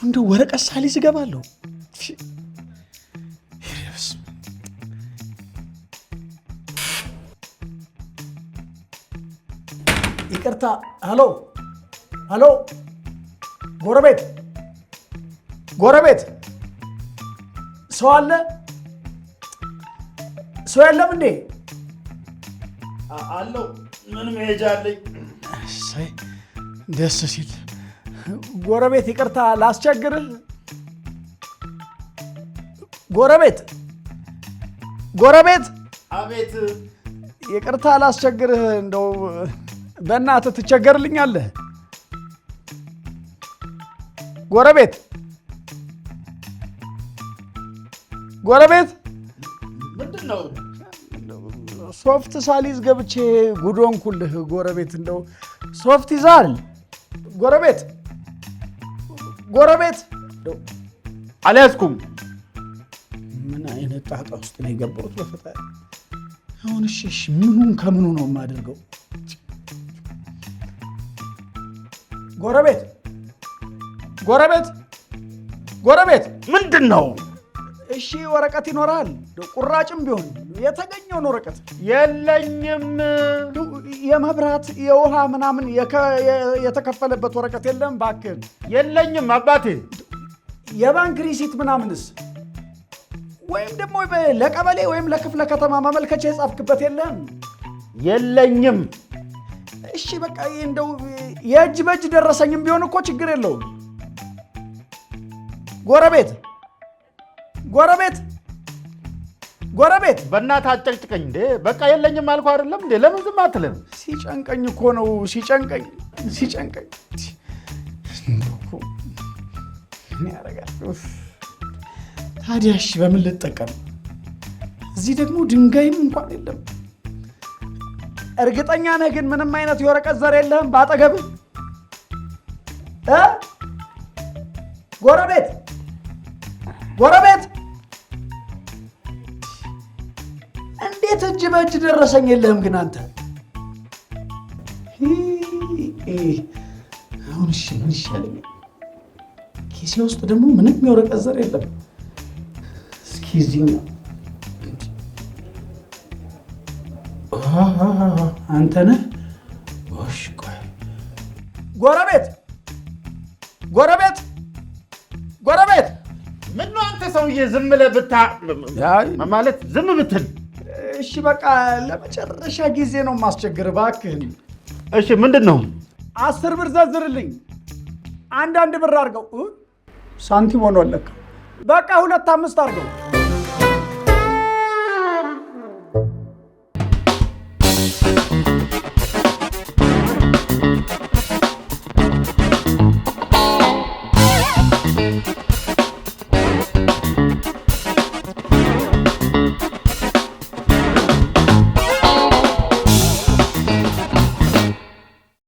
እንደ ወረቀት ሳሊዝ እገባለሁ። ይቅርታ። ሄሎ ሄሎ፣ ጎረቤት ጎረቤት፣ ሰው አለ? ሰው የለም እንዴ? አለው። ምን መሄጃ አለኝ? ደስ ሲል። ጎረቤት ይቅርታ ላስቸግርህ። ጎረቤት ጎረቤት። አቤት። ይቅርታ ላስቸግርህ፣ እንደው በእናትህ ትቸገርልኛለህ? ጎረቤት ጎረቤት። ምንድን ነው? ሶፍት ሳሊዝ ገብቼ ጉዶንኩልህ። ጎረቤት እንደው ሶፍት ይዛል? ጎረቤት ጎረቤት። አልያዝኩም። ምን አይነት ጣጣ ውስጥ ነው የገባሁት በፈጣሪ። አሁን እሺ ምኑን ከምኑ ነው የማደርገው? ጎረቤት ጎረቤት ጎረቤት። ምንድን ነው? እሺ ወረቀት ይኖራል? ቁራጭም ቢሆን የተገኘውን ወረቀት። የለኝም። የመብራት የውሃ ምናምን የተከፈለበት ወረቀት የለም? እባክህን። የለኝም አባቴ። የባንክ ሪሲት ምናምንስ? ወይም ደግሞ ለቀበሌ ወይም ለክፍለ ከተማ ማመልከቻ የጻፍክበት የለም? የለኝም። እሺ በቃ እንደው የእጅ በእጅ ደረሰኝም ቢሆን እኮ ችግር የለውም። ጎረቤት ጎረቤት ጎረቤት። በእናትህ አጨቅጭቀኝ እንዴ! በቃ የለኝም አልኩህ አይደለም እንዴ? ለምን ዝም አትልም? ሲጨንቀኝ እኮ ነው። ሲጨንቀኝ ምን ያደርጋል ታዲያ? እሺ በምን ልጠቀም? እዚህ ደግሞ ድንጋይም እንኳን የለም። እርግጠኛ ነህ ግን ምንም አይነት የወረቀት ዘር የለህም ባጠገብህ? ጎረቤት ጎረቤት። እንዴት እጅ በእጅ ደረሰኝ የለህም ግን አንተ? አሁን እሺ ምን ይሻለኛል? ኪሴ ውስጥ ደግሞ ምንም የወረቀት ዘር የለም። እስኪ እዚህ ነው። አንተ ነህ? እሺ ቆይ። ጎረቤት ጎረቤት ጎረቤት። ምነው አንተ ሰውዬ ዝም ብለህ ማለት ዝም ብትል? እሺ በቃ ለመጨረሻ ጊዜ ነው የማስቸግር፣ እባክህን። እሺ ምንድን ነው? 10 ብር ዘዝርልኝ። አንዳንድ ብር አድርገው። ሳንቲም ሆኖ ለካ። በቃ 2 5 አድርገው።